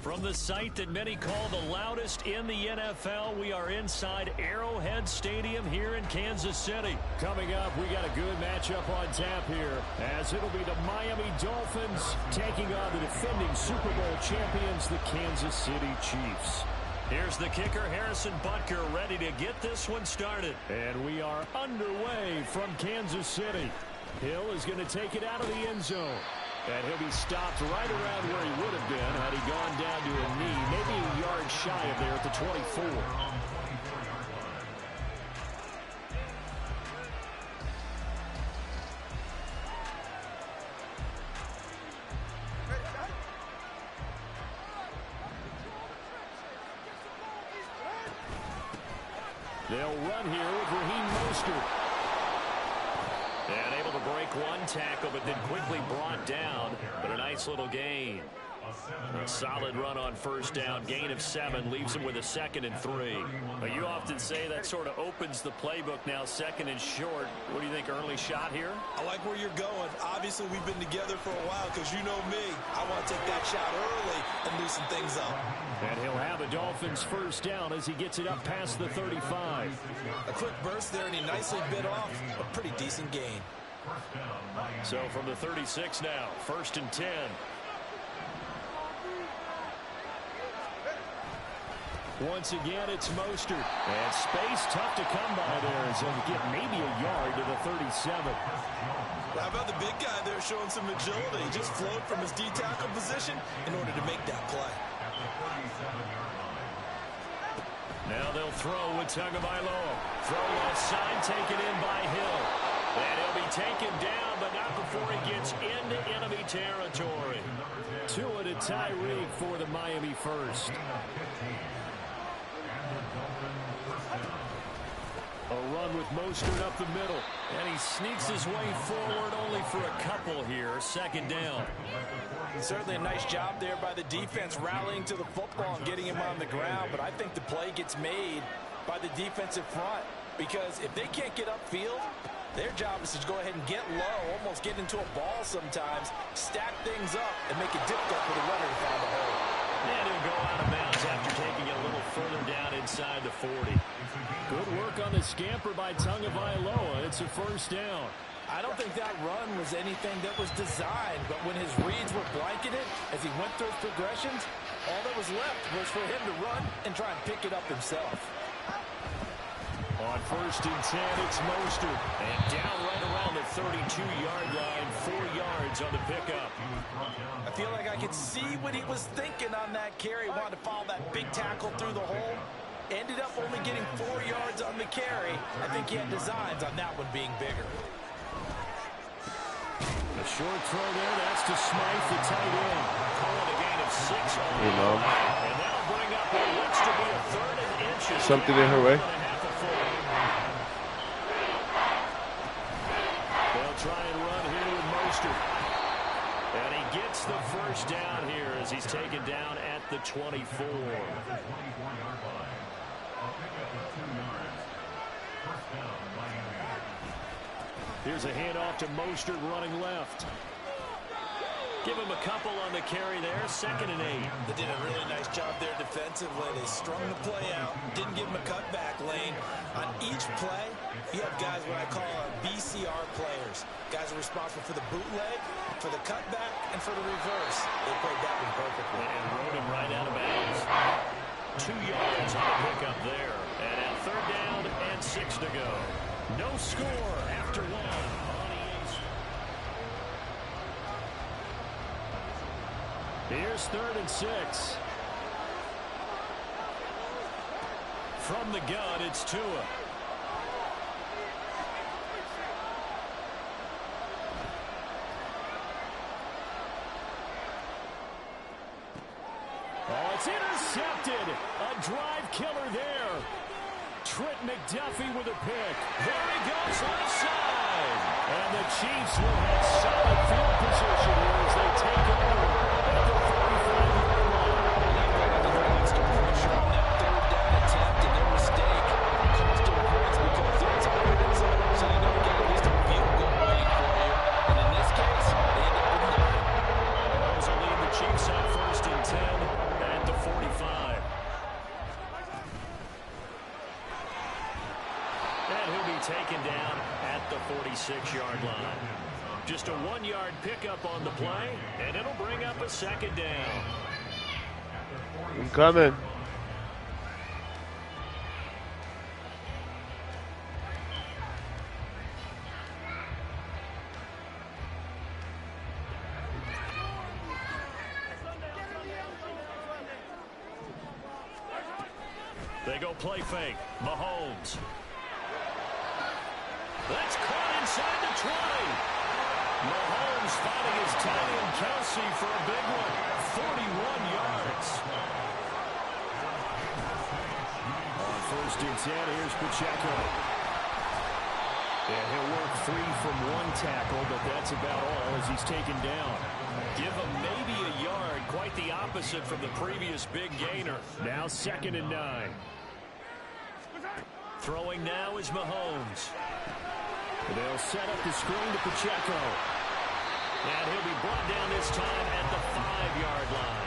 From the site that many call the loudest in the NFL, we are inside Arrowhead Stadium here in Kansas City. Coming up, we got a good matchup on tap here, as it'll be the Miami Dolphins taking on the defending Super Bowl champions, the Kansas City Chiefs. Here's the kicker, Harrison Butker, ready to get this one started. And we are underway from Kansas City. Hill is going to take it out of the end zone. And he'll be stopped right around where he would have been had he gone down to a knee, maybe a yard shy of there at the 24. They'll run here with Raheem Mostert. And able to break one tackle, but then quickly brought down. But a nice little gain. A solid run on first down. Gain of 7 leaves him with a 2nd and 3. But you often say that sort of opens the playbook now, 2nd and short. What do you think, early shot here? I like where you're going. Obviously, we've been together for a while because you know me. I want to take that shot early and loosen things up. And he'll have a Dolphins first down as he gets it up past the 35. A quick burst there, and he nicely bit off a pretty decent gain. So from the 36 now, 1st and 10. Once again, it's Mostert. And space tough to come by there as he'll get maybe a yard to the 37. How about the big guy there showing some agility? He just flowed from his D-tackle position in order to make that play. Now they'll throw with Tagovailoa. Throw left side, taken in by Hill. And he'll be taken down, but not before he gets into enemy territory. Tua to Tyreek for the Miami first. A run with Mostert up the middle. And he sneaks his way forward only for a couple here. 2nd down. Certainly a nice job there by the defense rallying to the football and getting him on the ground. But I think the play gets made by the defensive front. Because if they can't get upfield, their job is to go ahead and get low, almost get into a ball sometimes, stack things up, and make it difficult for the runner to find a hole. And he'll go out of bounds after taking it a little further down inside the 40. Good work on the scamper by Tagovailoa. It's a first down. I don't think that run was anything that was designed, but when his reads were blanketed as he went through his progressions, all that was left was for him to run and try and pick it up himself. On 1st and 10, it's Mostert. And down right around the 32-yard line, 4 yards on the pickup. I feel like I could see what he was thinking on that carry. Wanted to follow that big tackle through the hole. Ended up only getting 4 yards on the carry. I think he had designs on that one being bigger. A short throw there. That's to Smythe, the tight end. Calling a gain of 6 on the Mom. And that'll bring up what looks to be a 3rd and inches. Something in her way. They'll try and run here with Mostert. And he gets the first down here as he's taken down at the 24. Here's a handoff to Mostert running left. Give him a couple on the carry there. 2nd and 8. They did a really nice job there defensively. They strung the play out, didn't give him a cutback lane. On each play, you have guys what I call BCR players. Guys are responsible for the bootleg, for the cutback, and for the reverse. They played that one perfectly. And rode him right out of bounds. 2 yards on the pickup there. And now 3rd down and 6 to go. No score after 1. Here's 3rd and 6. From the gun, it's Tua. Oh, it's intercepted. A drive killer there. Trent McDuffie with a pick. There he goes left side. And the Chiefs will have solid field position here as they take over at the 35-yard line. The Lions took pressure on that 3rd down attempt and their mistake cost them points because they're inside the red zone. So you know you got at least a field goal waiting for you. And in this case, they end up with 9. Those will lead the Chiefs on 1st and 10. taken down at the 46-yard line. Just a 1-yard pickup on the play, and it'll bring up a second down. I'm coming. They go play fake. Mahomes. That's caught inside the 20. Mahomes finding his tight end Kelsey for a big one. 41 yards. On 1st and 10, here's Pacheco. And he'll work free from 1 tackle, but that's about all as he's taken down. Give him maybe a yard, quite the opposite from the previous big gainer. Now 2nd and 9. Throwing now is Mahomes. They'll set up the screen to Pacheco. And he'll be brought down this time at the 5-yard line.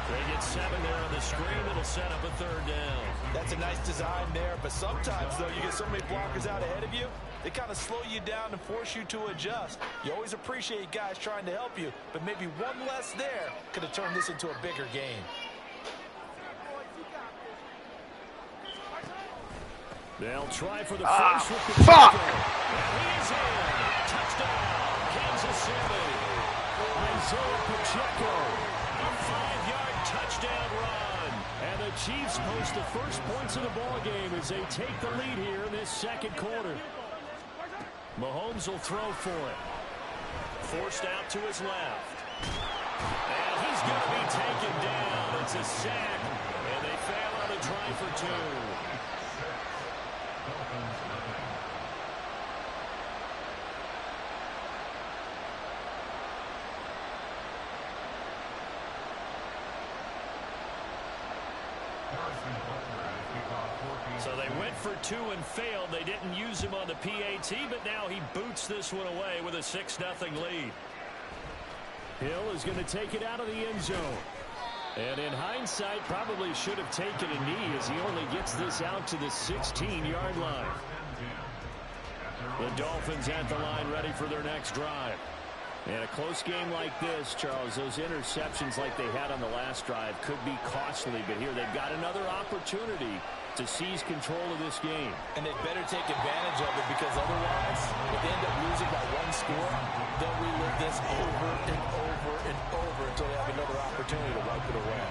They get 7 there on the screen. It'll set up a 3rd down. That's a nice design there, but sometimes, though, you get so many blockers out ahead of you, they kind of slow you down and force you to adjust. You always appreciate guys trying to help you, but maybe one less there could have turned this into a bigger game. They'll try for the first with the fuck! And he's in. Touchdown, Kansas City. Isaiah Pacheco. A 5-yard touchdown run. And the Chiefs post the first points of the ballgame as they take the lead here in this 2nd quarter. Mahomes will throw for it. Forced out to his left. And he's going to be taken down. It's a sack. And they fail on a try for 2. So they went for 2 and failed. They didn't use him on the PAT, but now he boots this one away with a 6-0 lead. Hill is going to take it out of the end zone. And in hindsight, probably should have taken a knee as he only gets this out to the 16-yard line. The Dolphins at the line ready for their next drive. And a close game like this, Charles, those interceptions like they had on the last drive could be costly. But here they've got another opportunity to seize control of this game. And they'd better take advantage of it because otherwise, if they end up losing by 1 score, they'll relive this over and over and over until they have another opportunity to wipe it away.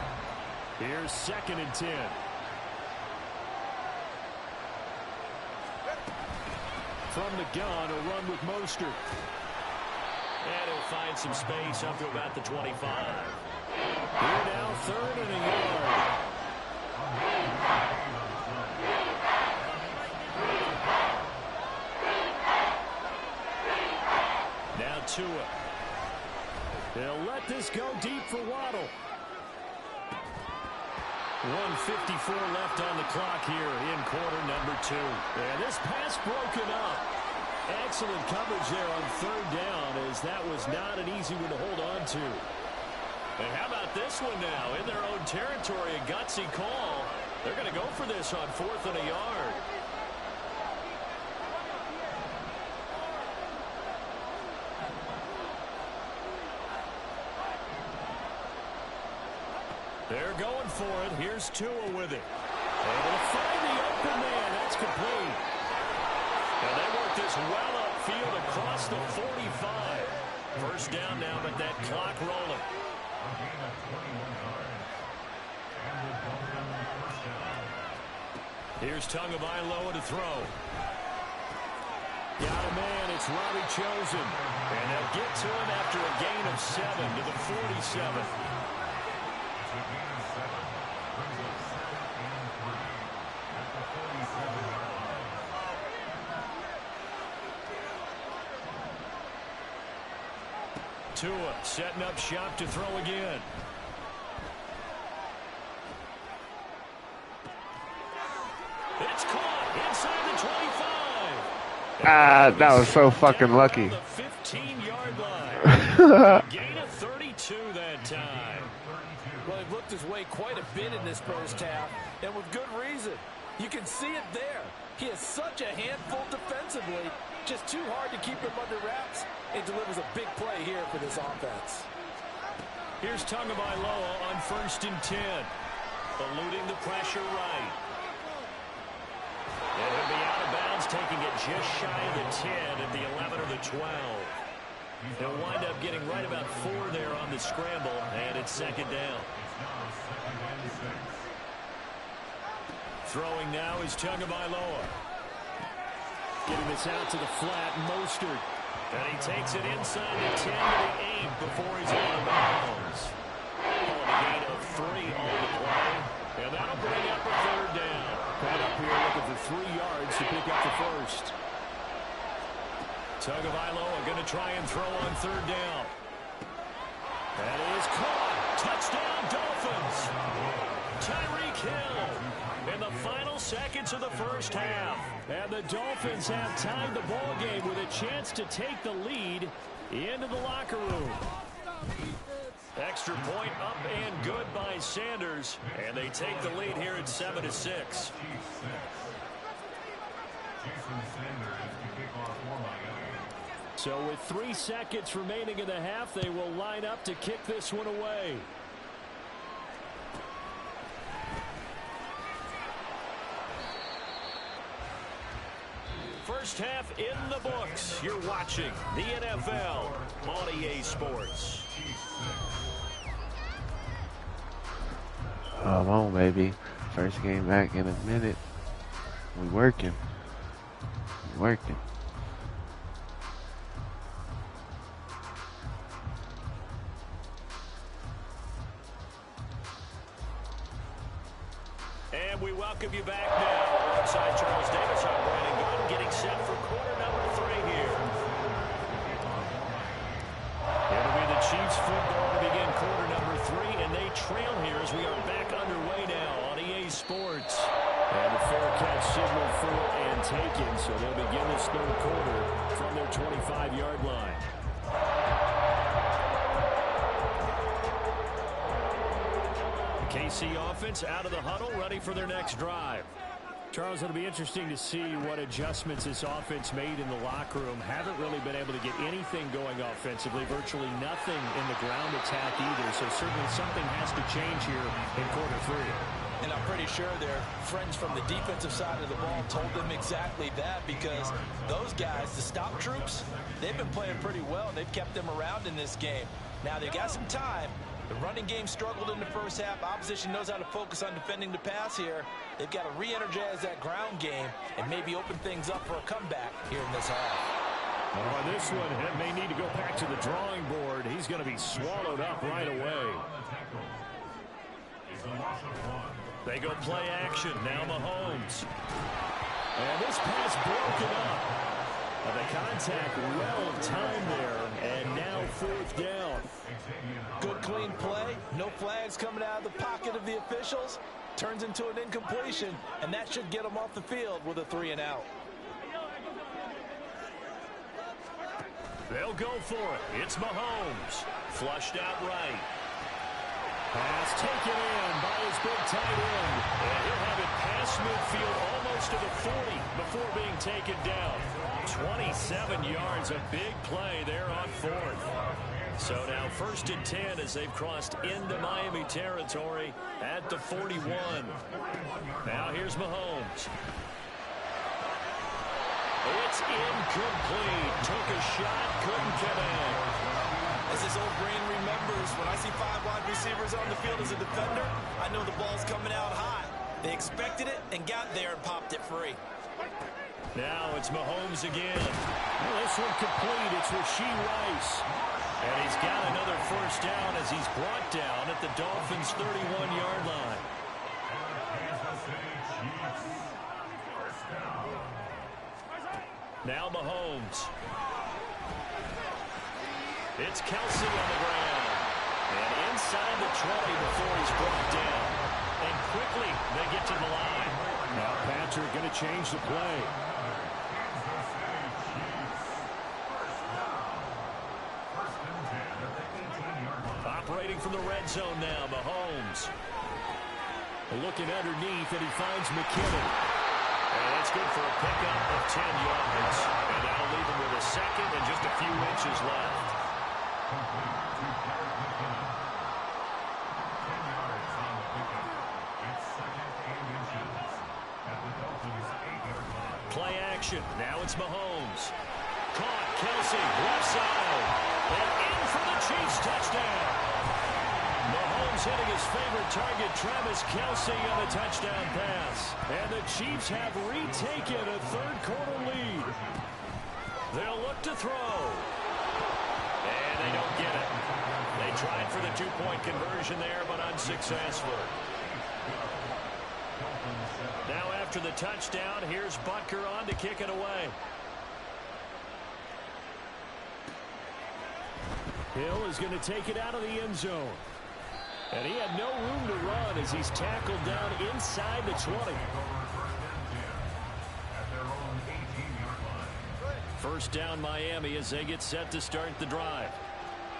Here's 2nd and 10. From the gun, a run with Mostert. And he'll find some space up to about the 25. Here now, 3rd and a yard. Now Tua. They'll let this go deep for Waddle. 1:54 left on the clock here in quarter number 2. And this pass broken up. Excellent coverage there on 3rd down, as that was not an easy one to hold on to. And how about this one now? In their own territory, a gutsy call. They're going to go for this on 4th and a yard. They're going for it. Here's Tua with it. Able to find the open man. That's complete. And they work this well upfield across the 45. First down now, but that clock rolling. Here's Tagovailoa to throw. Got a man, it's Robbie Chosen. And they'll get to him after a gain of 7 to the 47. Tua setting up shop to throw again. It's caught inside the 25. That was so fucking lucky. The 15-yard line. Gain of 32 that time. Well, he looked his way quite a bit in this first half, and with good reason. You can see it there. He is such a handful defensively. Just too hard to keep him under wraps. It delivers a big play here for this offense. Here's Tagovailoa on 1st and 10. Eluding the pressure right. And he'll be out of bounds, taking it just shy of the 10 at the 11 or the 12. He'll wind up getting right about 4 there on the scramble, and it's 2nd down. Throwing now is Tagovailoa. Getting this out to the flat, Mostert. And he takes it inside the 10 to the 8 before he's out of bounds. Calling a gain of 3 on the play. And that'll bring up a 3rd down. Right up here looking for 3 yards to pick up the first. Tagovailoa going to try and throw on 3rd down. That is caught. Touchdown, Dolphins. Tyreek Hill in the final seconds of the first half. And the Dolphins have tied the ball game with a chance to take the lead into the locker room. Extra point up and good by Sanders. And they take the lead here at 7-6. So with 3 seconds remaining in the half, they will line up to kick this one away. First half in the books. You're watching the NFL on EA Sports. Come on, baby. First game back in a minute. We working. We working. And we welcome you back now. Alongside Charles Davis, I'm Brandon Gunn, getting set for quarter number 3 here. It'll be the Chiefs football to begin quarter number 3, and they trail here as we are back underway now on EA Sports. And the fair catch signal full and taken, so they'll begin this 3rd quarter from their 25-yard line. KC offense out of the huddle, ready for their next drive. Charles, it'll be interesting to see what adjustments this offense made in the locker room. Haven't really been able to get anything going offensively, virtually nothing in the ground attack either. So certainly something has to change here in quarter 3. And I'm pretty sure their friends from the defensive side of the ball told them exactly that, because those guys, the stop troops, they've been playing pretty well. They've kept them around in this game. Now they've got some time. The running game struggled in the first half. Opposition knows how to focus on defending the pass here. They've got to re-energize that ground game and maybe open things up for a comeback here in this half. On this one, it may need to go back to the drawing board. He's going to be swallowed up right away. They go play action. Now Mahomes. And this pass broken up. The contact well timed there, and now 4th down. Good clean play. No flags coming out of the pocket of the officials. Turns into an incompletion, and that should get them off the field with a 3 and out. They'll go for it. It's Mahomes. Flushed out right. Pass taken in by his big tight end. And he'll have it past midfield almost to the 40 before being taken down. 27 yards, a big play there on 4th. So now 1st and 10 as they've crossed into Miami territory at the 41. Now here's Mahomes. It's incomplete. Took a shot, couldn't connect. As his old brain remembers, when I see 5 wide receivers on the field as a defender, I know the ball's coming out high. They expected it and got there and popped it free. Now it's Mahomes again. Well, this one complete. It's Rashee Rice. And he's got another 1st down as he's brought down at the Dolphins' 31-yard line. Now Mahomes. It's Kelsey on the ground. And inside the 20 before he's brought down. And quickly they get to the line. Now Patrick going to change the play. Operating from the red zone now, Mahomes. Looking underneath, and he finds McKinnon. That's good for a pickup of 10 yards. And that'll leave him with a second and just a few inches left. Play action. Now it's Mahomes. Caught. Kelsey. Left side. And in for the Chiefs touchdown. Mahomes hitting his favorite target, Travis Kelsey, on a touchdown pass. And the Chiefs have retaken a third-quarter lead. They'll look to throw. And they don't get it. They tried for the two-point conversion there, but unsuccessful. Now after the touchdown, here's Butker on to kick it away. Hill is going to take it out of the end zone. And he had no room to run as he's tackled down inside the 20. First down Miami as they get set to start the drive.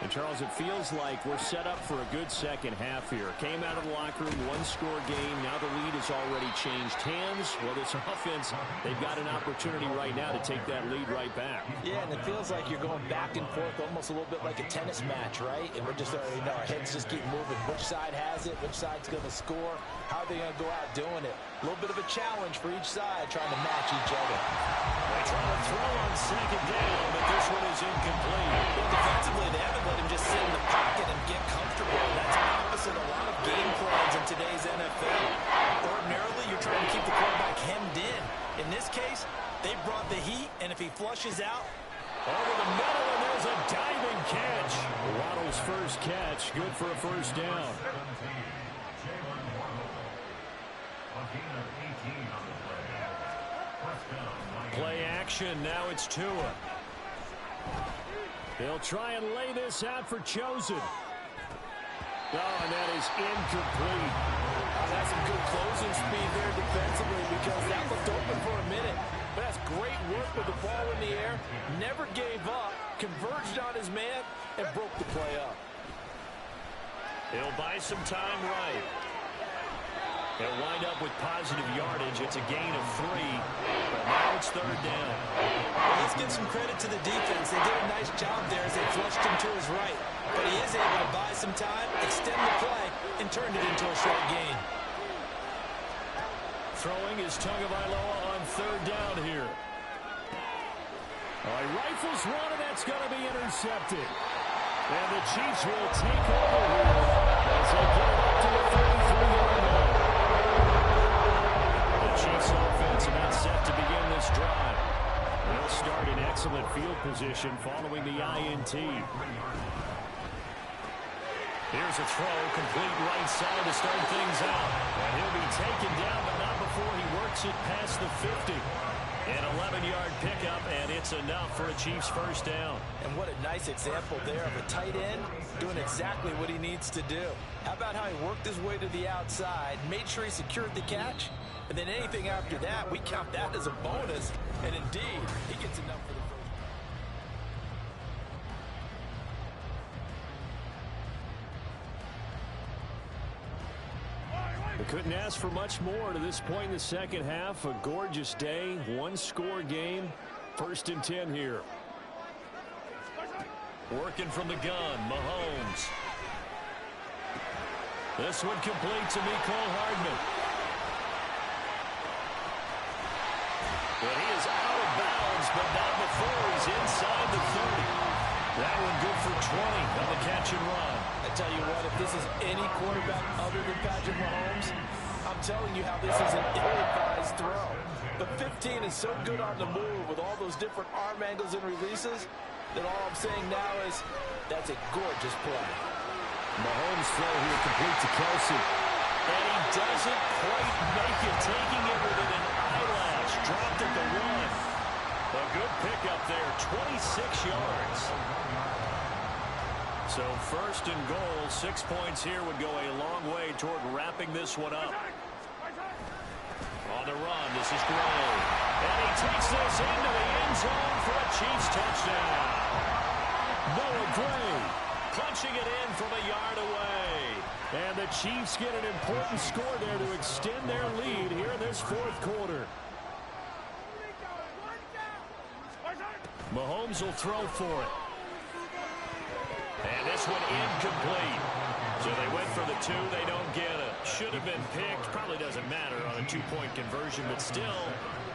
And, Charles, it feels like we're set up for a good second half here. Came out of the locker room, one-score game. Now the lead has already changed hands. Well, this offense, they've got an opportunity right now to take that lead right back. Yeah, and it feels like you're going back and forth almost a little bit like a tennis match, right? And we're just already know our heads just keep moving. Which side has it? Which side's going to score? How are they going to go out doing it? A little bit of a challenge for each side trying to match each other. They try to throw on second down, but this one is incomplete. Well, defensively, they haven't let him just sit in the pocket and get comfortable. That's opposite a lot of game plans in today's NFL. Ordinarily, you're trying to keep the quarterback hemmed in. In this case, they brought the heat, and if he flushes out, over the middle, and there's a diving catch. Waddle's first catch, good for a first down. Play action, now it's Tua. They'll try and lay this out for Chosen. Oh, and that is incomplete. That's some good closing speed there defensively because that looked open for a minute. But that's great work with the ball in the air. Never gave up, converged on his man, and broke the play up. He'll buy some time right. They'll wind up with positive yardage. It's a gain of 3. But now it's third down. Well, let's give some credit to the defense. They did a nice job there as they flushed him to his right. But he is able to buy some time, extend the play, and turned it into a short gain. Throwing is Tagovailoa on third down here. He rifles one, and that's going to be intercepted. And the Chiefs will take over here as they get it up to the 33-yard line. The Chiefs offense about set to begin this drive. They'll start in excellent field position following the INT. Here's a throw, complete right side to start things out. And he'll be taken down, but not before he works it past the 50. An 11-yard pickup, and it's enough for a Chiefs first down. And what a nice example there of a tight end doing exactly what he needs to do. How about how he worked his way to the outside, made sure he secured the catch, and then anything after that, we count that as a bonus. And indeed, he gets enough for the first. They couldn't ask for much more to this point in the second half. A gorgeous day, one-score game. First and 10 here. Working from the gun, Mahomes. This one complete to Mecole Hardman. But he is out of bounds, but not before he's inside the 30. That one good for 20 on the catch and run. I tell you what, if this is any quarterback other than Patrick Mahomes, I'm telling you how this is an ill-advised throw. But 15 is so good on the move with all those different arm angles and releases that all I'm saying now is that's a gorgeous play. Mahomes' throw here complete to Kelsey. And he doesn't quite make it, taking it within an eyelash. Dropped at the 1. A good pickup there, 26 yards. So first and goal, 6 points here would go a long way toward wrapping this one up. On the run, this is Gray. And he takes this into the end zone for a Chiefs touchdown. Noah Gray punching it in from a yard away. And the Chiefs get an important score there to extend their lead here in this fourth quarter. Mahomes will throw for it. And this one incomplete. So they went for the 2. They don't get it. Should have been picked. Probably doesn't matter on a 2-point conversion. But still,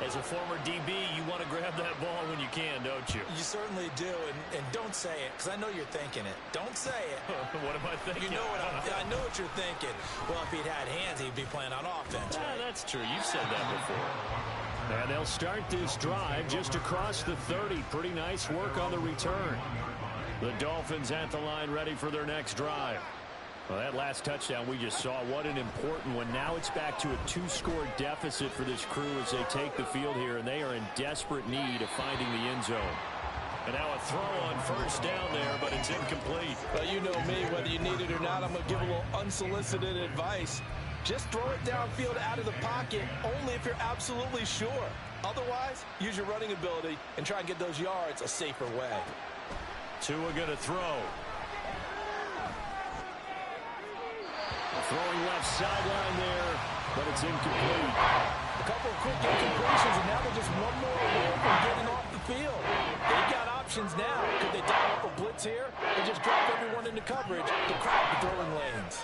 as a former DB, you want to grab that ball when you can, don't you? You certainly do. And don't say it, because I know you're thinking it. Don't say it. What am I thinking? You know what I know what you're thinking. Well, if he'd had hands, he'd be playing on offense. Right? That's true. You've said that before. And they'll start this drive just across the 30. Pretty nice work on the return. The Dolphins at the line ready for their next drive. Well, that last touchdown we just saw, what an important one. Now it's back to a 2-score deficit for this crew as they take the field here, and they are in desperate need of finding the end zone. And now a throw on first down there, but it's incomplete. Well, you know me, whether you need it or not, I'm going to give a little unsolicited advice. Just throw it downfield out of the pocket, only if you're absolutely sure. Otherwise, use your running ability and try and get those yards a safer way. Tua going to throw. Throwing left sideline there, but it's incomplete. A couple of quick incompletions, and now they're just one more away from getting off the field. They've got options now. Could they dial up a blitz here or just drop everyone into coverage to crack the throwing lanes?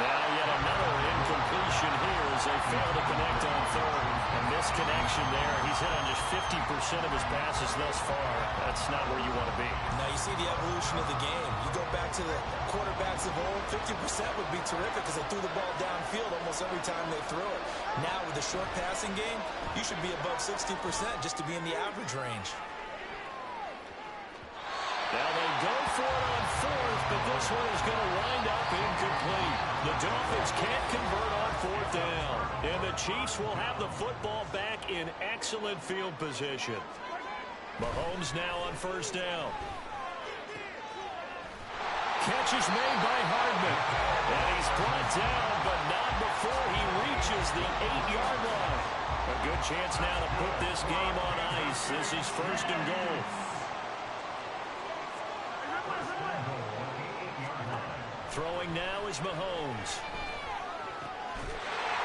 Now yet another incompletion here as they fail to connect on third. A misconnection there. He's hit on just 50% of his passes thus far. That's not where you want to be. Now you see the evolution of the game. You go back to the quarterbacks of old, 50% would be terrific because they threw the ball downfield almost every time they threw it. Now with the short passing game, you should be above 60% just to be in the average range. Now they go for it on fourth, but this one is going to wind up incomplete. The Dolphins can't convert on fourth down. And the Chiefs will have the football back in excellent field position. Mahomes now on first down. Catch is made by Hardman. And he's brought down, but not before he reaches the 8-yard line. A good chance now to put this game on ice. This is first and goal. Throwing now is Mahomes.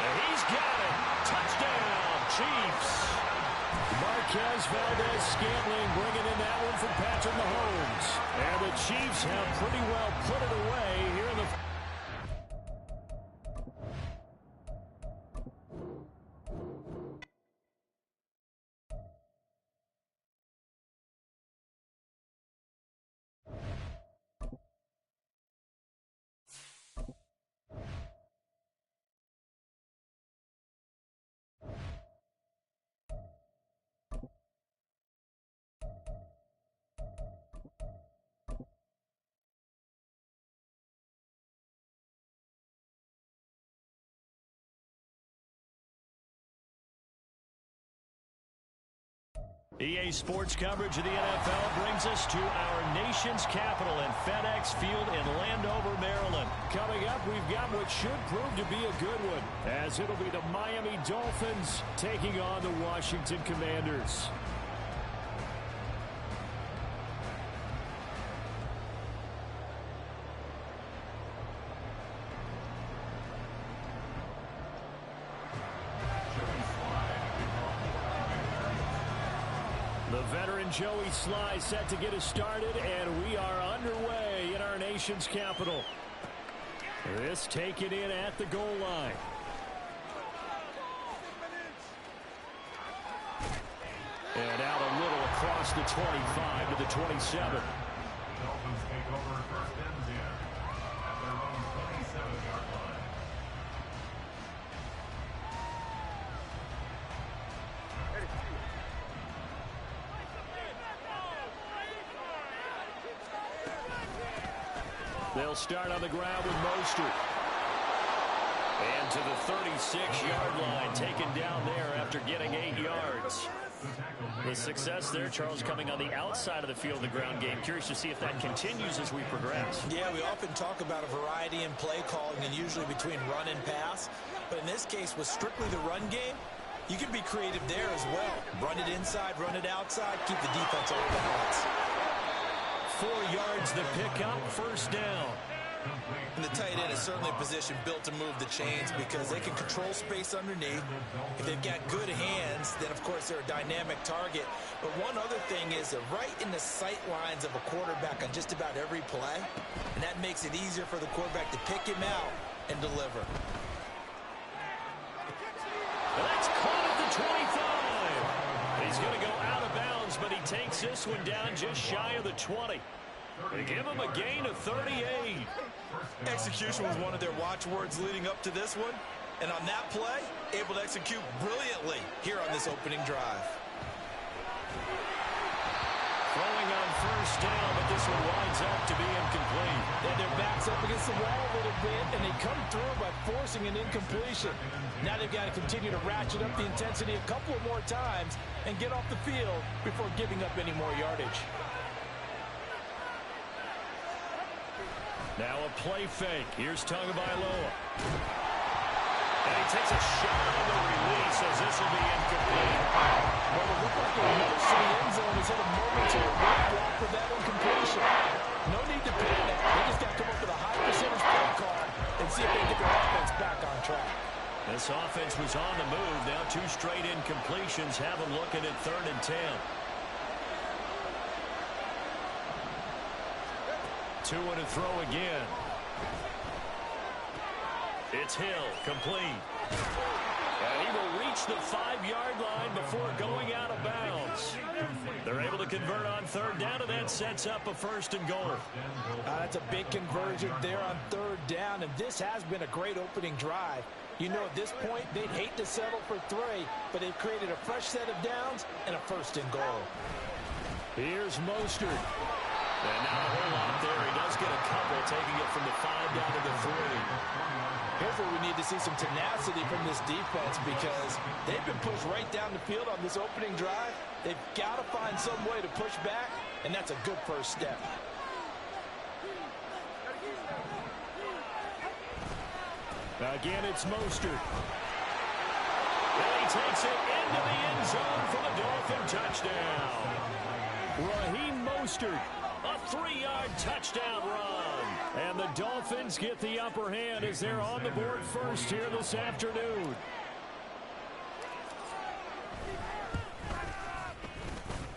And he's got it. Touchdown, Chiefs. Marquez Valdez-Scantling bringing in that one from Patrick Mahomes. And the Chiefs have pretty well put it away here in the... EA Sports coverage of the NFL brings us to our nation's capital in FedEx Field in Landover, Maryland. Coming up, we've got what should prove to be a good one, as it'll be the Miami Dolphins taking on the Washington Commanders. The veteran Joey Sly set to get us started, and we are underway in our nation's capital. This taken in at the goal line. And out a little across the 25 to the 27. Dolphins take over first and 10 at their own 27-yard line. They'll start on the ground with Mostert. And to the 36-yard line, taken down there after getting 8 yards. The success there, Charles, coming on the outside of the field, the ground game. Curious to see if that continues as we progress. Yeah, we often talk about a variety in play calling and usually between run and pass. But in this case, with strictly the run game, you can be creative there as well. Run it inside, run it outside, keep the defense off balance. 4 yards the pickup, first down. And the tight end is certainly a position built to move the chains because they can control space underneath. If they've got good hands, then of course they're a dynamic target. But one other thing is they're right in the sight lines of a quarterback on just about every play. And that makes it easier for the quarterback to pick him out and deliver. That's caught at the 25. He's going to go out of bounds, but he takes this one down just shy of the 20. They give him a gain of 38. Execution was one of their watchwords leading up to this one. And on that play, able to execute brilliantly here on this opening drive. Throwing on first down, but this one winds up to be incomplete. And their backs up against the wall a little bit, and they come through by forcing an incompletion. Now they've got to continue to ratchet up the intensity a couple of more times and get off the field before giving up any more yardage. Now a play fake. Here's Tagovailoa. And he takes a shot on the release as this will be incomplete. Well, it looked like the nose to the end zone is at a momentary roadblock for that incompletion. No need to panic. They just got to come up with a high percentage play call and see if they can get their offense back on track. This offense was on the move. Now 2 straight incompletions have them looking at 3rd and 10. 2 and a throw again. It's Hill, complete. And he will reach the 5-yard line before going out of bounds. They're able to convert on 3rd down, and that sets up a 1st and goal. That's a big conversion there on 3rd down, and this has been a great opening drive. You know, at this point, they'd hate to settle for 3, but they've created a fresh set of downs and a 1st and goal. Here's Mostert. And not a whole lot there. He does get a couple, taking it from the 5 down to the 3. Here's where we need to see some tenacity from this defense because they've been pushed right down the field on this opening drive. They've got to find some way to push back, and that's a good first step. Again, it's Mostert. And he takes it into the end zone for the Dolphin touchdown. Raheem Mostert, a 3-yard touchdown run. And the Dolphins get the upper hand as they're on the board first here this afternoon.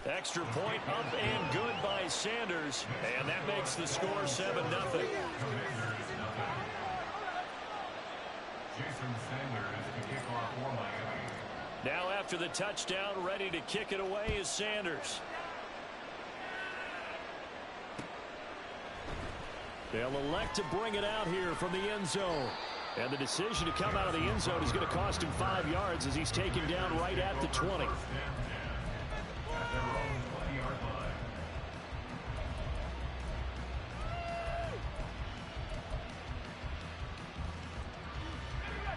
Extra point up and good by Sanders. And that makes the score 7-0. Now after the touchdown, ready to kick it away is Sanders. They'll elect to bring it out here from the end zone. And the decision to come out of the end zone is going to cost him 5 yards as he's taken down right at the 20.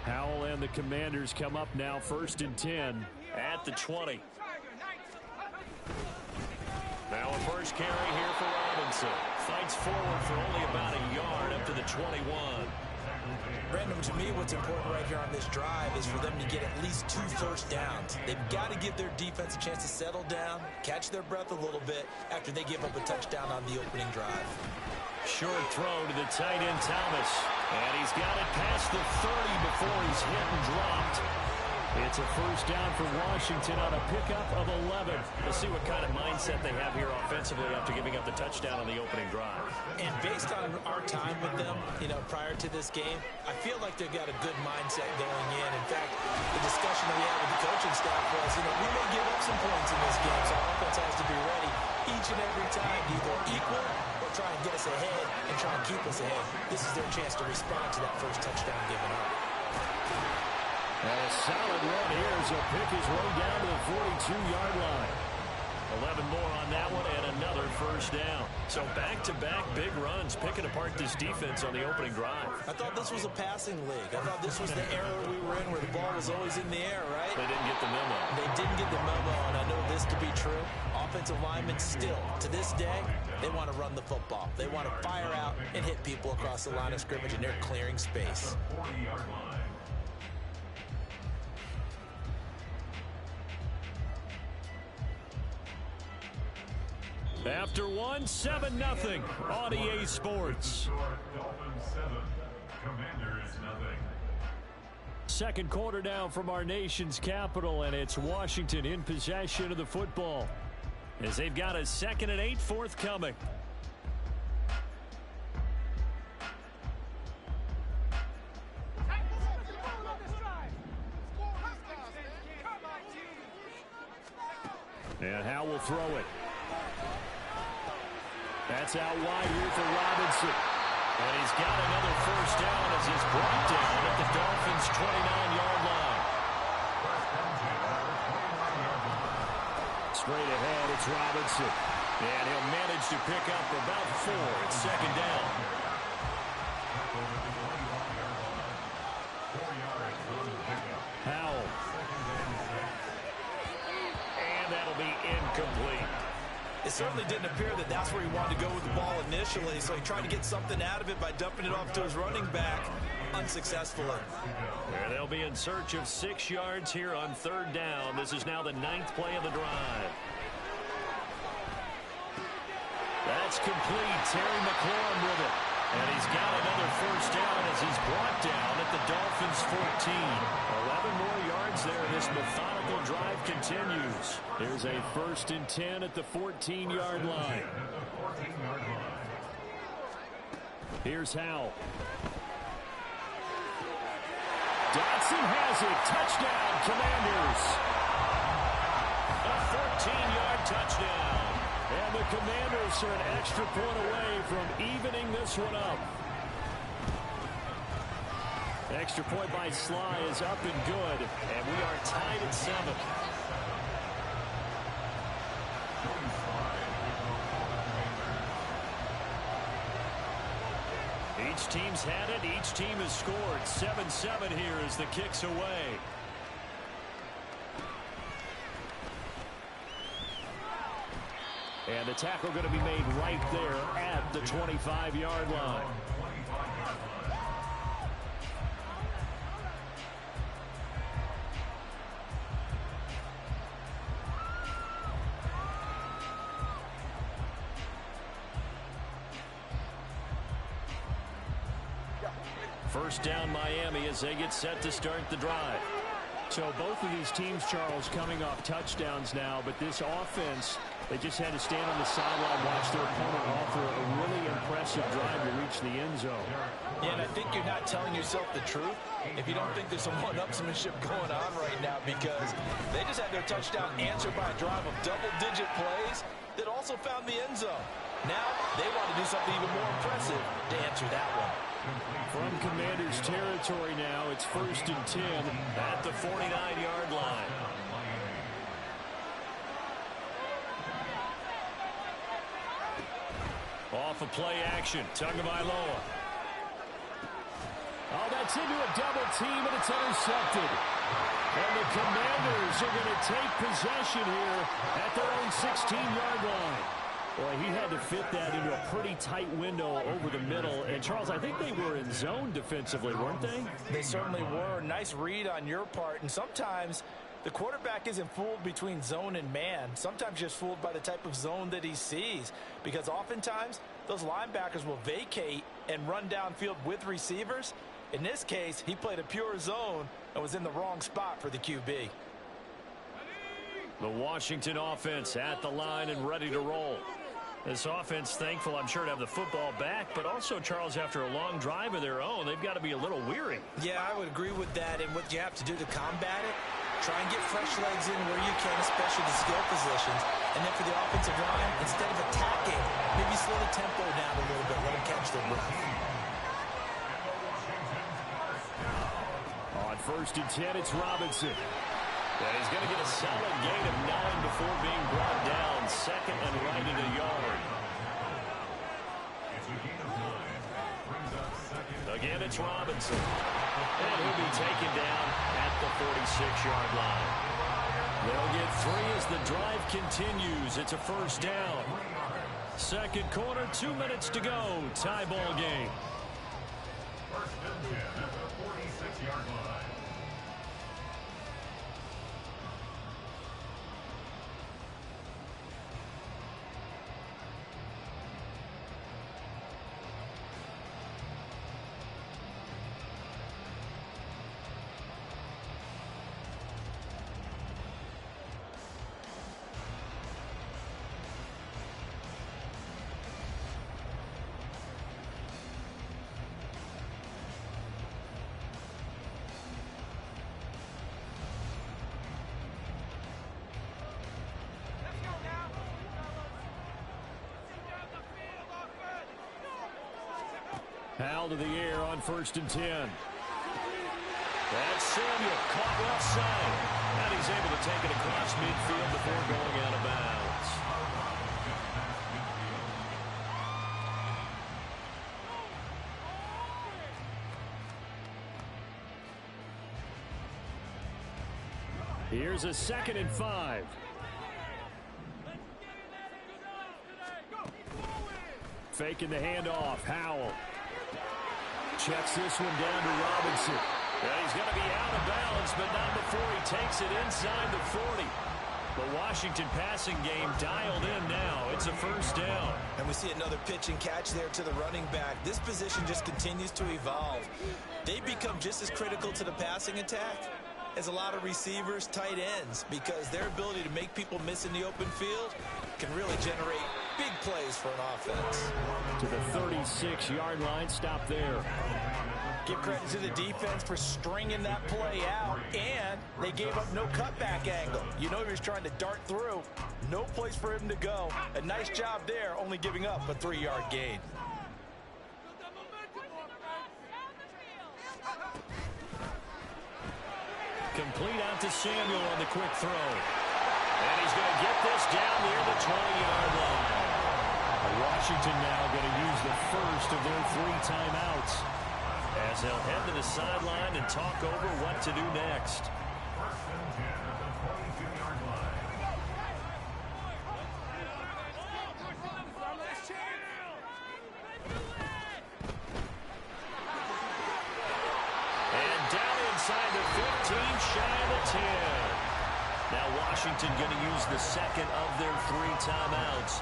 Howell and the Commanders come up now 1st and 10 at the 20. Now a first carry here for Robinson. Fights forward for only about a yard up to the 21. Brandon, to me, what's important right here on this drive is for them to get at least 2 first downs. They've got to give their defense a chance to settle down, catch their breath a little bit after they give up a touchdown on the opening drive. Short throw to the tight end, Thomas. And he's got it past the 30 before he's hit and dropped. It's a first down for Washington on a pickup of 11. We'll see what kind of mindset they have here offensively after giving up the touchdown on the opening drive. And based on our time with them, prior to this game, I feel like they've got a good mindset going in. In fact, the discussion that we had with the coaching staff was, we may give up some points in this game, so our offense has to be ready each and every time to either equal or try and get us ahead and try and keep us ahead. This is their chance to respond to that first touchdown given up. And a solid run here as he'll pick his way down to the 42-yard line. 11 more on that one and another first down. So back-to-back big runs picking apart this defense on the opening drive. I thought this was a passing league. I thought this was the era we were in where the ball was always in the air, right? They didn't get the memo. They didn't get the memo, and I know this to be true. Offensive linemen still, to this day, they want to run the football. They want to fire out and hit people across the line of scrimmage, and they're clearing space. After one, 7-0 on EA Sports. Dolphins 7, Commanders nothing. Second quarter now from our nation's capital, and it's Washington in possession of the football as they've got a 2nd and 8 forthcoming. And Howe will throw it. That's out wide here for Robinson. And he's got another first down as he's brought down at the Dolphins' 29-yard line. Straight ahead, it's Robinson. And he'll manage to pick up about 4 at 2nd down. Howell. And that'll be incomplete. It certainly didn't appear that that's where he wanted to go with the ball initially, so he tried to get something out of it by dumping it off to his running back unsuccessfully. And they'll be in search of 6 yards here on 3rd down. This is now the 9th play of the drive. That's complete. Terry McLaurin with it. And he's got another first down as he's brought down at the Dolphins' 14. 11 more yards there. This methodical drive continues. Here's a 1st and 10 at the 14-yard line. Here's Howell. Dotson has it. Touchdown, Commanders. A 14-yard touchdown. And the Commanders are an extra point away from evening this one up. Extra point by Sly is up and good, and we are tied at 7. Each team's had it. Each team has scored. 7-7 here as the kick's away. And the tackle going to be made right there at the 25-yard line. First down Miami as they get set to start the drive. So both of these teams, Charles, coming off touchdowns now, but this offense, they just had to stand on the sideline, watch their opponent offer a really impressive drive to reach the end zone. Yeah, and I think you're not telling yourself the truth if you don't think there's some one-upsmanship going on right now, because they just had their touchdown answered by a drive of double-digit plays that also found the end zone. Now they want to do something even more impressive to answer that one. From Commanders territory now, it's 1st and 10 at the 49-yard line. Off of play action, Tagovailoa. Oh, that's into a double team, and it's intercepted. And the Commanders are going to take possession here at their own 16-yard line. Boy, he had to fit that into a pretty tight window over the middle. And, Charles, I think they were in zone defensively, weren't they? They certainly were. Nice read on your part. And sometimes the quarterback isn't fooled between zone and man. Sometimes just fooled by the type of zone that he sees. Because oftentimes, those linebackers will vacate and run downfield with receivers. In this case, he played a pure zone and was in the wrong spot for the QB. The Washington offense at the line and ready to roll. This offense, thankful, I'm sure, to have the football back, but also, Charles, after a long drive of their own, they've got to be a little weary. Yeah, I would agree with that, and what you have to do to combat it, try and get fresh legs in where you can, especially the skill positions, and then for the offensive line, instead of attacking, maybe slow the tempo down a little bit, let them catch their breath. On 1st and 10, it's Robinson. And he's going to get a solid gain of 9 before being brought down. 2nd and right at a yard. Again, it's Robinson. And he'll be taken down at the 46-yard line. They'll get 3 as the drive continues. It's a first down. Second quarter, 2 minutes to go. Tie ball game. First and 10 at the 46-yard line. Howell to the air on 1st and 10. That's Samuel caught left side. And he's able to take it across midfield before going out of bounds. Here's a 2nd and 5. Faking the handoff. Howell checks this one down to Robinson. And he's going to be out of bounds, but not before he takes it inside the 40. The Washington passing game dialed in now. It's a 1st down. And we see another pitch and catch there to the running back. This position just continues to evolve. They become just as critical to the passing attack as a lot of receivers, tight ends, because their ability to make people miss in the open field can really generate big plays for an offense. To the 36-yard line, stop there. Give credit to the defense for stringing that play out, and they gave up no cutback angle. You know he was trying to dart through. No place for him to go. A nice job there, only giving up a 3-yard gain. Complete out to Samuel on the quick throw. And he's going to get this down near the 20-yard line. Washington now going to use the first of their 3 timeouts, as they'll head to the sideline and talk over what to do next. 1st and 10 at the 22-yard line. And down inside the 15, shy of the 10. Now Washington going to use the 2nd of their 3 timeouts,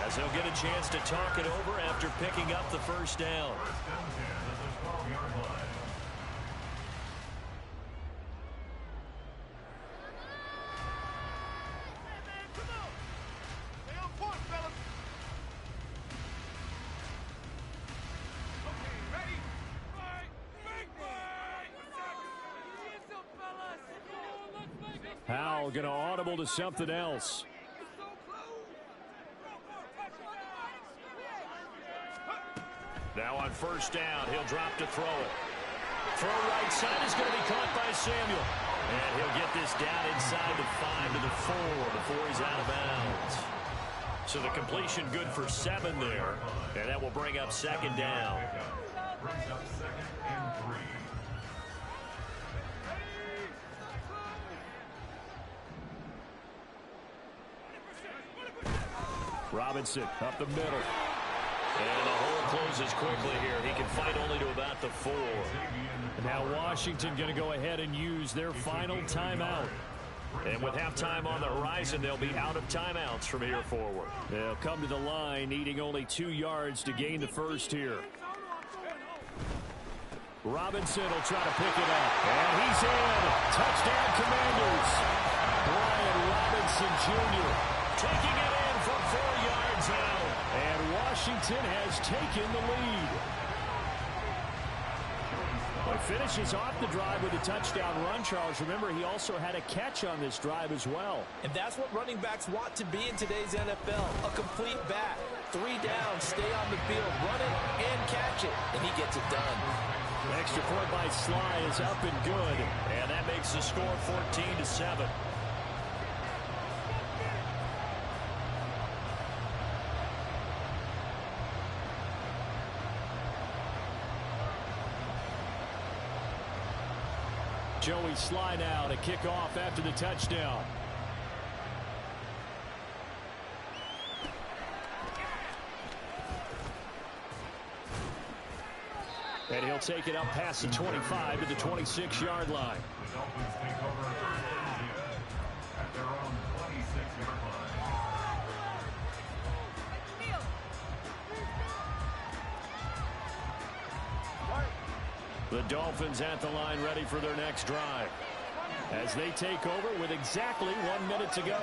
as they'll get a chance to talk it over after picking up the 1st down. 1st and 10 at the 12-yard line. Howell going to audible to something else. Now on 1st down, he'll drop to throw it. Throw right side is going to be caught by Samuel. And he'll get this down inside the 5 to the 4 before he's out of bounds. So the completion good for 7 there. And that will bring up 2nd down. Brings up 2nd and 3. Robinson up the middle. And the hole closes quickly here. He can fight only to about the 4. Now Washington going to go ahead and use their final timeout. And with halftime on the horizon, they'll be out of timeouts from here forward. They'll come to the line needing only 2 yards to gain the first here. Robinson will try to pick it up. And he's in. Touchdown Commanders. Brian Robinson Jr. taking it in from 4 yards out. And Washington has taken the lead. Well, he finishes off the drive with a touchdown run, Charles. Remember, he also had a catch on this drive as well. And that's what running backs want to be in today's NFL, a complete back. 3 down, stay on the field, run it, and catch it. And he gets it done. Extra point by Sly is up and good. And that makes the score 14-7. Joey Sly now to kick off after the touchdown. And he'll take it up past the 25 to the 26-yard line. The Dolphins take over 1st and 10 at their own 26-yard line. The Dolphins at the line ready for their next drive, as they take over with exactly 1 minute to go.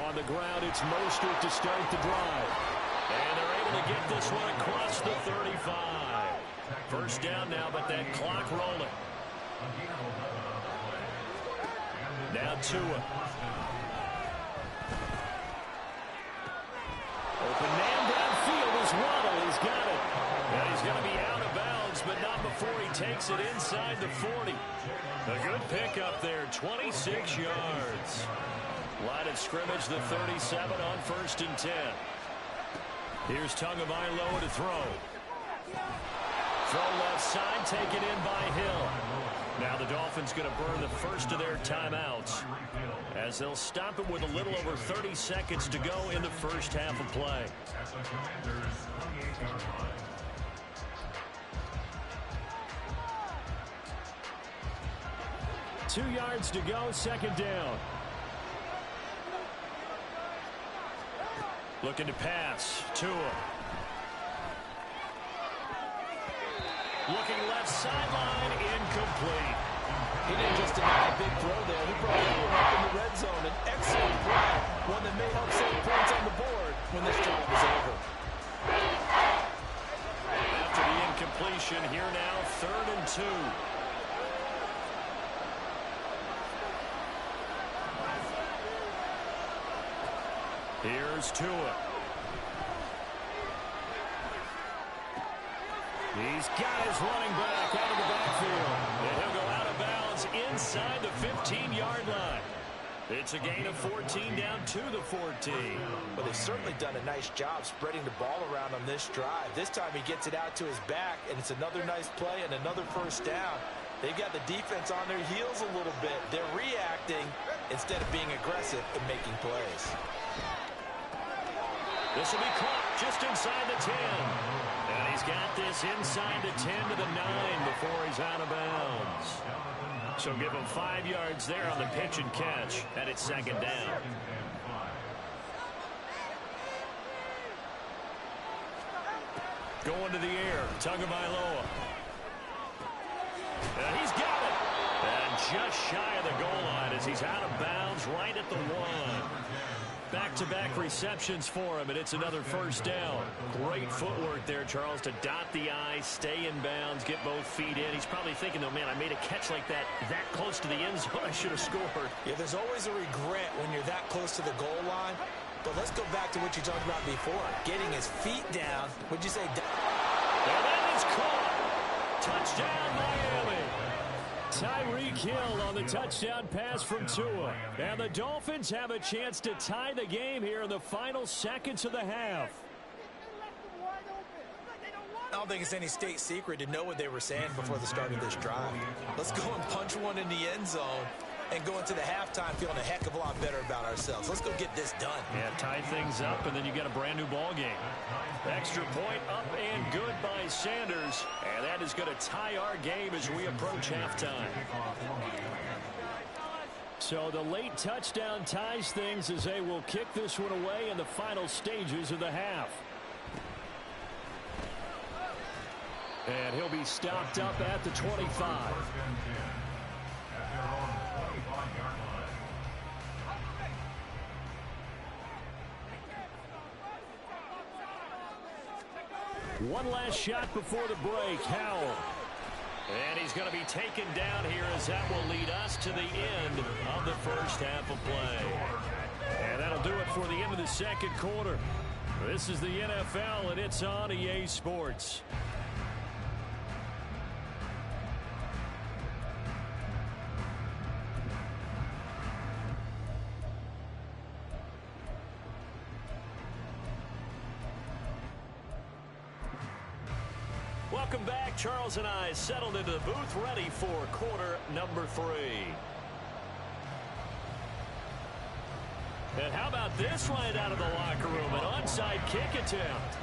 On the ground, it's Mostert to start the drive. And they're able to get this one across the 35. First down now, but that clock rolling. Now Tua. Open man downfield is Waddle. He's got it. down before he takes it inside the 40. A good pickup there, 26 yards. Line of scrimmage, the 37 on 1st and 10. Here's Tagovailoa to throw. Throw left side, taken in by Hill. Now the Dolphins going to burn the first of their timeouts as they'll stop it with a little over 30 seconds to go in the first half of play. At the Commanders' 28-yard line. 2 yards to go, 2nd down. Looking to pass. Tua. Looking left sideline, incomplete. He didn't just deny a big throw there. He brought everyone up in the red zone. An excellent play. One that may help save points on the board when this drive is over. After the incompletion, here now, 3rd and 2. Here's Tua. He's got his running back out of the backfield. And he'll go out of bounds inside the 15-yard line. It's a gain of 14 down to the 14. But they've certainly done a nice job spreading the ball around on this drive. This time he gets it out to his back, and it's another nice play and another first down. They've got the defense on their heels a little bit. They're reacting instead of being aggressive and making plays. This will be caught just inside the 10. And he's got this inside the 10 to the 9 before he's out of bounds. So give him 5 yards there on the pitch and catch, and it's 2nd down. Going to the air, Tagovailoa. And he's got it. And just shy of the goal line as he's out of bounds right at the 1. Back-to-back receptions for him, and it's another first down. Great footwork there, Charles, to dot the I, stay in bounds, get both feet in. He's probably thinking, though, man, I made a catch like that close to the end zone. I should have scored. Yeah, there's always a regret when you're that close to the goal line. But let's go back to what you talked about before. Getting his feet down. Would you say? And that is caught. Touchdown, Miami. Tyreek Hill on the touchdown pass from Tua. And the Dolphins have a chance to tie the game here in the final seconds of the half. I don't think it's any state secret to know what they were saying before the start of this drive. Let's go and punch one in the end zone and go into the halftime feeling a heck of a lot better about ourselves. Let's go get this done. Yeah, tie things up, and then you got a brand new ball game. Extra point up and good by Sanders. And that is going to tie our game as we approach halftime. So the late touchdown ties things as they will kick this one away in the final stages of the half. And he'll be stopped up at the 25. One last shot before the break. Howell. And he's going to be taken down here as that will lead us to the end of the first half of play. And that'll do it for the end of the second quarter. This is the NFL, and it's on EA Sports. Welcome back. Charles and I settled into the booth ready for quarter number 3. And how about this right out of the locker room? An onside kick attempt.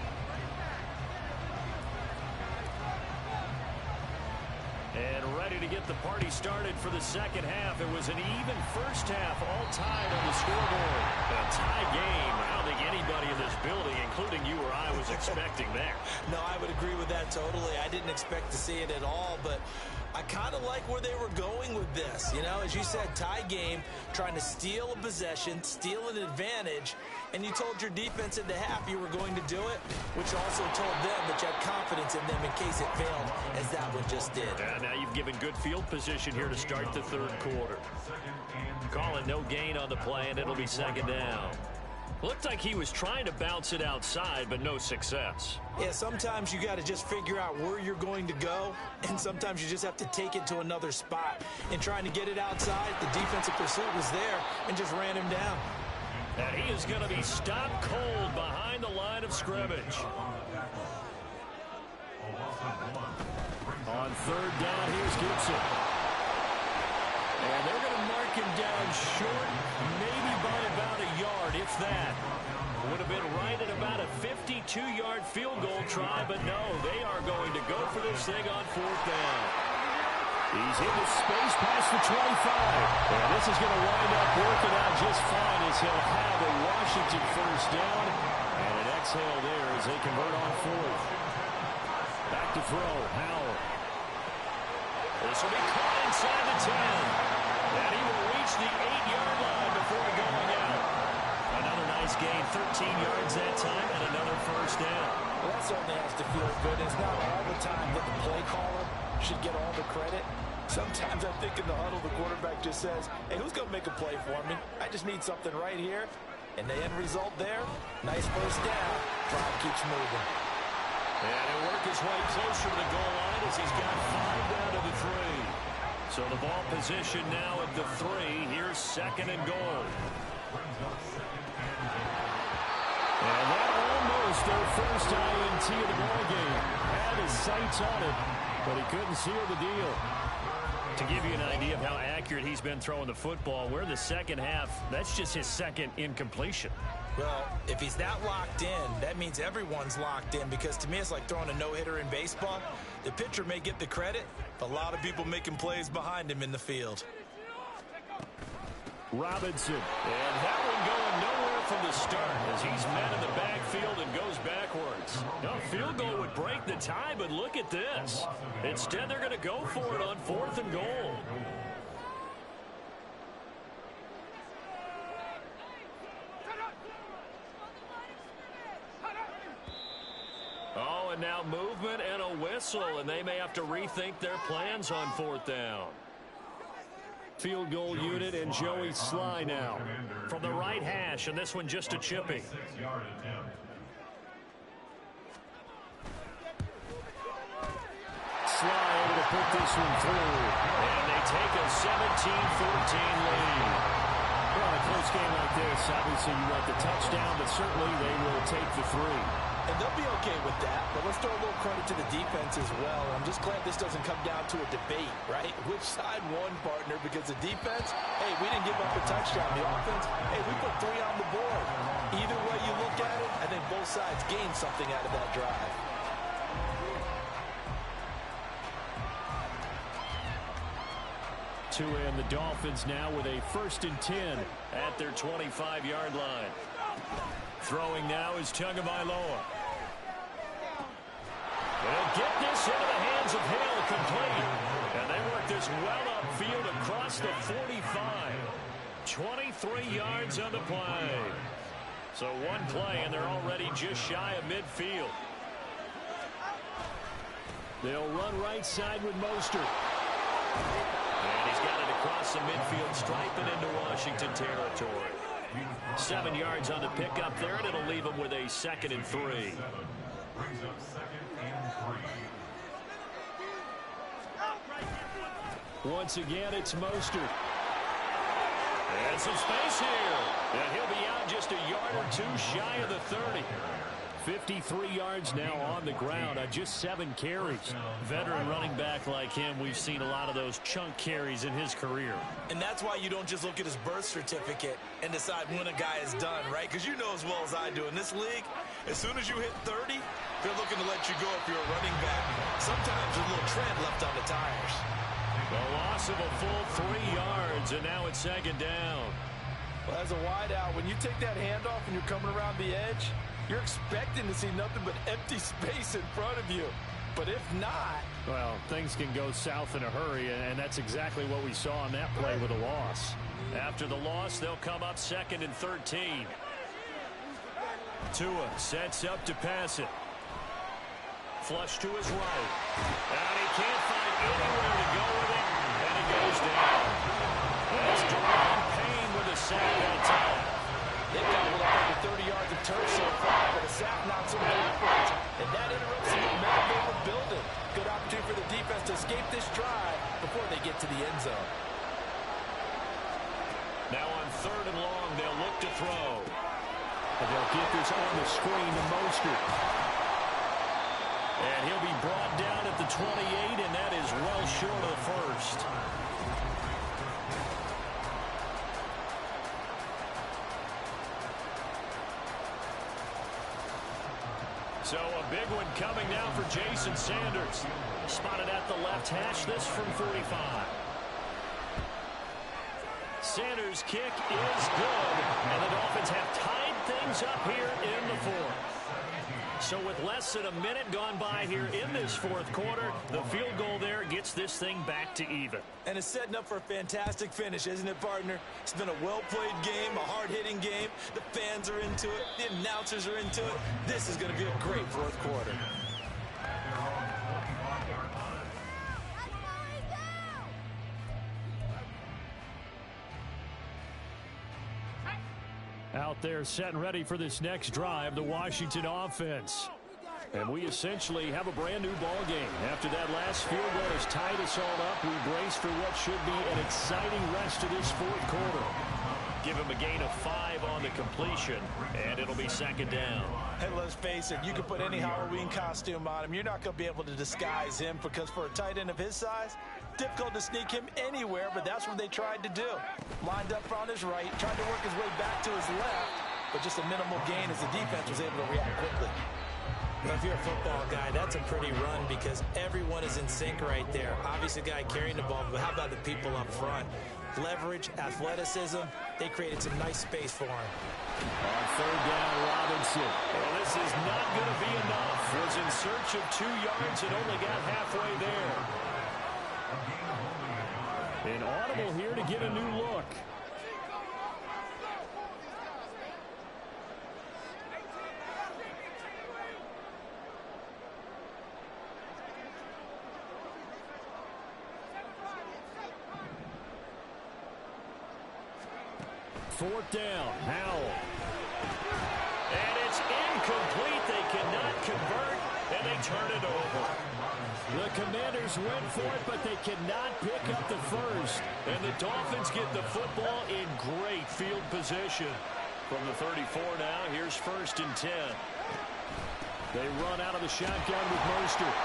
And ready to get the party started for the second half. It was an even first half, all tied on the scoreboard. A tie game. I don't think anybody in this building, including you or I, was expecting that. No, I would agree with that totally. I didn't expect to see it at all, but I kind of like where they were going with this. You know, as you said, tie game, trying to steal a possession, steal an advantage, and you told your defense at the half you were going to do it, which also told them that you had confidence in them in case it failed, as that one just did. And now you've given good field position here to start the third quarter. Calling no gain on the play, and it'll be second down. Looked like he was trying to bounce it outside, but no success. Yeah, sometimes you got to just figure out where you're going to go, and sometimes you just have to take it to another spot. And trying to get it outside, the defensive pursuit was there and just ran him down. And he is going to be stopped cold behind the line of scrimmage. On third down, here's Gibson. And they're going to mark him down short, maybe by about a yard, if that. Would have been right at about a 52-yard field goal try, but no, they are going to go for this thing on fourth down. He's into space past the 25. And this is going to wind up working out just fine as he'll have a Washington first down. And an exhale there as they convert on fourth. Back to throw, Howell. This will be caught inside the 10. And he will reach the 8-yard line before going out. Another nice gain, 13 yards that time, and another first down. Well, that certainly has to feel good. It's not all the time that the play caller should get all the credit. Sometimes I think in the huddle, the quarterback just says, hey, who's going to make a play for me? I just need something right here. And the end result there, nice first down. Drive keeps moving. And he'll work his way closer to the goal line as he's got 5 down to the 3. So the ball position now at the 3. Here's second and goal. And that almost their first INT of the ball game. Had his sights on it, but he couldn't seal the deal. To give you an idea of how accurate he's been throwing the football, we're in the second half. That's just his second incompletion. Well, if he's that locked in, that means everyone's locked in, because to me it's like throwing a no-hitter in baseball. The pitcher may get the credit, but a lot of people making plays behind him in the field. Robinson, and that one going nowhere from the start as he's met in the backfield and goes backwards. No, field goal would break the tie, but look at this. Instead, they're going to go for it on fourth and goal. Oh, and now movement and a whistle, and they may have to rethink their plans on fourth down. Field goal unit and Joey Sly now from the right hash, and this one just a chippy. Sly able to put this one through, and they take a 17-14 lead. Well, in a close game like this, obviously you want the touchdown, but certainly they will take the 3. And they'll be okay with that, but let's throw a little credit to the defense as well. I'm just glad this doesn't come down to a debate, right? Which side won, partner? Because the defense, hey, we didn't give up a touchdown. The offense, hey, we put 3 on the board. Either way you look at it, I think both sides gained something out of that drive. And the Dolphins now with a 1st and 10 at their 25-yard line. Throwing now is Tagovailoa. They'll get this into the hands of Hill, complete. And they work this well upfield across the 45. 23 yards on the play. So one play, and they're already just shy of midfield. They'll run right side with Mostert. And he's got it across the midfield stripe and into Washington territory. 7 yards on the pickup there, and it'll leave him with a 2nd and 3. Brings up 2nd and 3. Once again, it's Mostert. And some space here. And he'll be out just a yard or 2 shy of the 30. 53 yards now on the ground on just 7 carries. Veteran running back like him, we've seen a lot of those chunk carries in his career. And that's why you don't just look at his birth certificate and decide when a guy is done, right? Because you know as well as I do, in this league, as soon as you hit 30, they're looking to let you go if you're a running back. Sometimes there's a little tread left on the tires. The loss of a full 3 yards, and now it's 2nd down. Well, as a wideout, when you take that handoff and you're coming around the edge, you're expecting to see nothing but empty space in front of you. But if not... Well, things can go south in a hurry, and that's exactly what we saw on that play with a loss. After the loss, they'll come up 2nd and 13. Tua sets up to pass it. Flush to his right. And he can't find anywhere to go with it, and it goes down. That's Jerome Payne with a sack that time. They've gobbled up over 30 yards of turf so far, but a sack knocks them backwards. And that interrupts the momentum they were building. Good opportunity for the defense to escape this drive before they get to the end zone. Now on 3rd and long, they'll look to throw. And they'll get this on the screen to Mostert. And he'll be brought down at the 28, and that is well short of the first. So a big one coming now for Jason Sanders. Spotted at the left hash, this from 45. Sanders' kick is good, and the Dolphins have tied things up here in the 4th. So with less than a minute gone by here in this 4th quarter, the field goal there gets this thing back to even. And it's setting up for a fantastic finish, isn't it, partner? It's been a well-played game, a hard-hitting game. The fans are into it. The announcers are into it. This is going to be a great 4th quarter. Out there set and ready for this next drive, the Washington offense. And we essentially have a brand new ball game. After that last field goal has tied us all up, we brace for what should be an exciting rest of this 4th quarter. Give him a gain of 5 on the completion, and it'll be 2nd down. Hey, let's face it, you can put any Halloween costume on him. You're not going to be able to disguise him because for a tight end of his size, difficult to sneak him anywhere, but that's what they tried to do. Lined up on his right, tried to work his way back to his left, but just a minimal gain as the defense was able to react quickly. But if you're a football guy, that's a pretty run because everyone is in sync right there. Obviously, the guy carrying the ball, but how about the people up front? Leverage, athleticism, they created some nice space for him. On 3rd down, Robinson. Well, this is not going to be enough. Was in search of 2 yards and only got halfway there. An audible here to get a new look. Fourth down, Howell. And it's incomplete. They cannot convert, and they turn it over. The Commanders went for it, but they cannot pick up the first. And the Dolphins get the football in great field position. From the 34 now, here's 1st and 10. They run out of the shotgun with Mostert.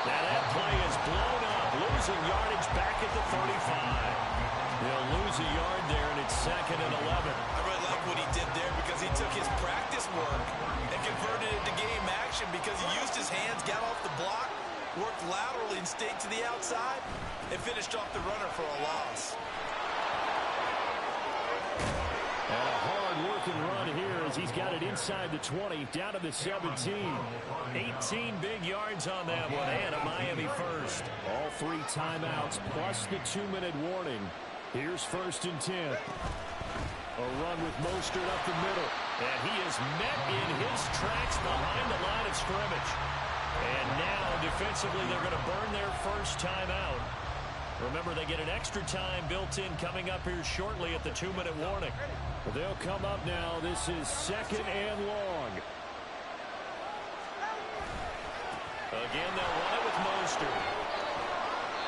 Now that play is blown up, losing yardage back at the 35. They'll lose a yard there, and it's 2nd and 11. I really like what he did there because he took his practice work and converted it to game action because he used his hands, got off the block, worked laterally and stayed to the outside, and finished off the runner for a loss. And a hard-working run here as he's got it inside the 20, down to the 17. 18 big yards on that one, and a Miami first. All 3 timeouts plus the 2-minute warning. Here's 1st and 10. A run with Mostert up the middle. And he is met in his tracks behind the line of scrimmage. And now, defensively, they're going to burn their first timeout. Remember, they get an extra time built in coming up here shortly at the 2-minute warning. They'll come up now. This is 2nd and long. Again, they'll run it with Mostert.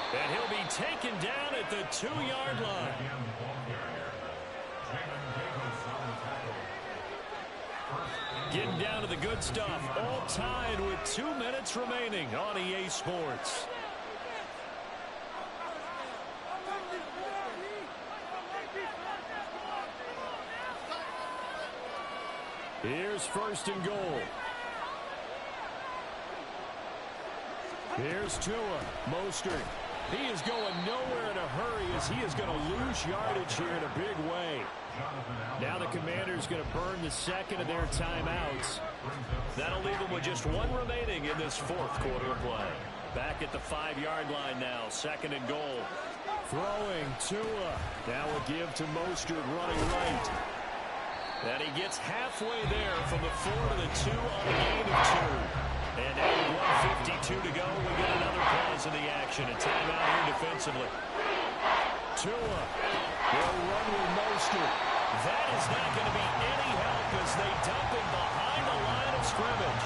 And he'll be taken down at the 2-yard line. Getting down to the good stuff. All tied with 2 minutes remaining on EA Sports. Here's 1st and goal. Here's Tua. Mostert. He is going nowhere in a hurry as he is going to lose yardage here in a big way. Now the Commanders going to burn the 2nd of their timeouts. That'll leave them with just 1 remaining in this 4th quarter of play. Back at the 5-yard line now, 2nd and goal. Throwing Tua. Now a give to Mostert running right. And he gets halfway there from the 4 to the 2 on a gain of 2. And now with 1:52 to go, we get another pause in the action. A timeout here defensively. Tua will run with Mostert. That is not going to be any help as they dump him behind the line of scrimmage.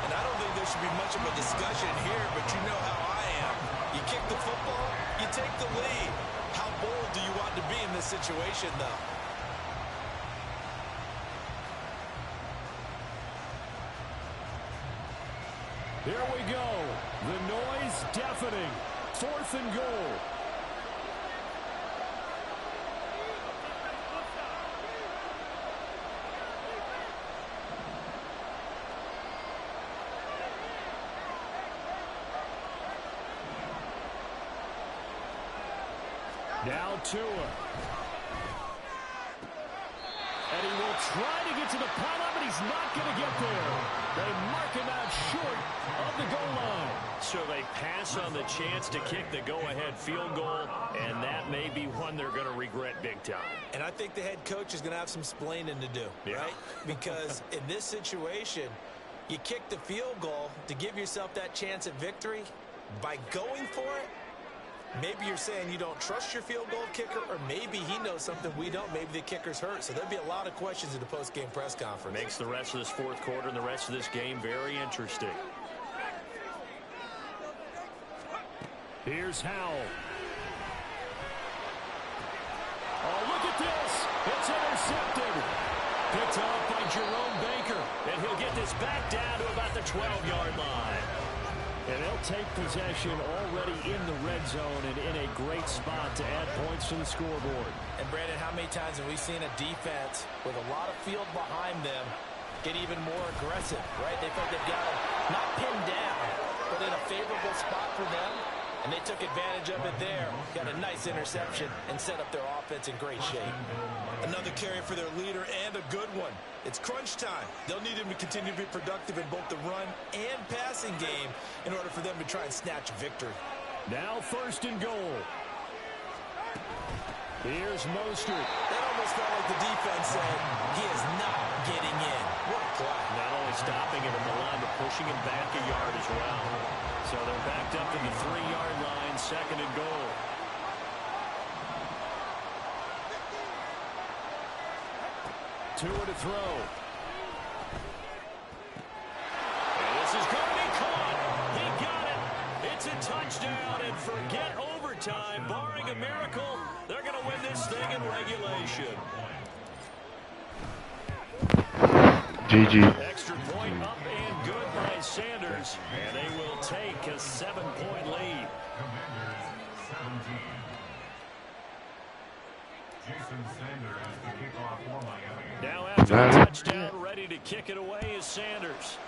And I don't think there should be much of a discussion here, but you know how I am. You kick the football, you take the lead. How bold do you want to be in this situation, though? Here we go. The noise deafening. 4th and goal. Now Tua. And he will try to get to the pylon, but he's not going to get there. They mark him out short of the goal line. So they pass on the chance to kick the go-ahead field goal, and that may be one they're going to regret big time. And I think the head coach is going to have some splaining to do, right? Because in this situation, you kick the field goal to give yourself that chance at victory. By going for it, maybe you're saying you don't trust your field goal kicker, or maybe he knows something we don't. Maybe the kicker's hurt. So there'll be a lot of questions in the post-game press conference. Makes the rest of this 4th quarter and the rest of this game very interesting. Here's Howell. Oh, look at this. It's intercepted. Picked off by Jerome Baker. And he'll get this back down to about the 12-yard line. And they'll take possession already in the red zone and in a great spot to add points to the scoreboard. And, Brandon, how many times have we seen a defense with a lot of field behind them get even more aggressive, right? They felt they've got them not pinned down, but in a favorable spot for them. And they took advantage of it there. Got a nice interception and set up their offense in great shape. Another carry for their leader and a good one. It's crunch time. They'll need him to continue to be productive in both the run and passing game in order for them to try and snatch victory. Now 1st and goal. Here's Mostert. That almost felt like the defense said, he is not getting in. What a play. Not only stopping him at the line, but pushing him back a yard as well. So they're backed up to the 3-yard line, 2nd and goal. Tua to throw. And this is going to be caught. He got it. It's a touchdown, and forget overtime. Barring a miracle, they're going to win this thing in regulation. GG. Extra point up and good by Sanders, and they will take a 7-point lead. Jason Sanders to kick off for Miami. Now after a touchdown, ready to kick it away is Sanders.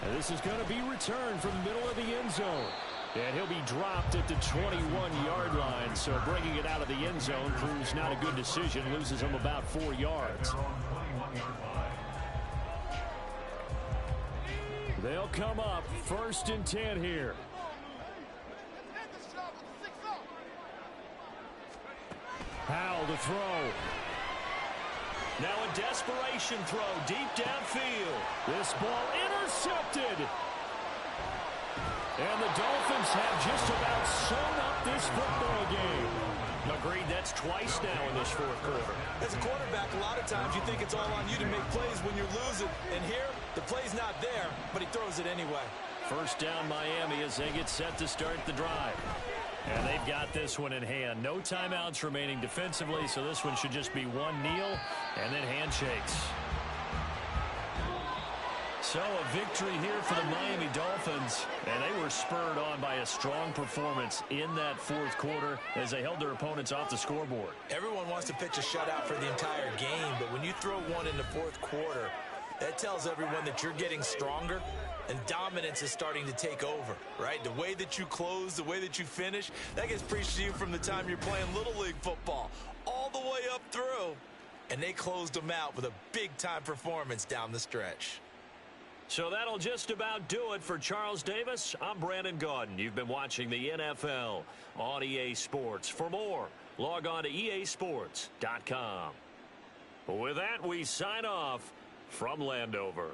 And this is going to be returned from the middle of the end zone. And he'll be dropped at the 21-yard line, so bringing it out of the end zone proves not a good decision, loses him about 4 yards. They'll come up 1st and 10 here. Howell to throw. Now a desperation throw deep downfield. This ball intercepted. And the Dolphins have just about sewn up this football game. Agreed, that's twice now in this 4th quarter. As a quarterback, a lot of times you think it's all on you to make plays when you're losing. And here, the play's not there, but he throws it anyway. 1st down Miami as they get set to start the drive. And they've got this one in hand. No timeouts remaining defensively, so this one should just be one kneel and then handshakes. So a victory here for the Miami Dolphins, and they were spurred on by a strong performance in that 4th quarter as they held their opponents off the scoreboard. Everyone wants to pitch a shutout for the entire game, but when you throw one in the 4th quarter, that tells everyone that you're getting stronger and dominance is starting to take over, right? The way that you close, the way that you finish, that gets preached to you from the time you're playing Little League football all the way up through, and they closed them out with a big-time performance down the stretch. So that'll just about do it for Charles Davis. I'm Brandon Gaudin. You've been watching the NFL on EA Sports. For more, log on to easports.com. With that, we sign off from Landover.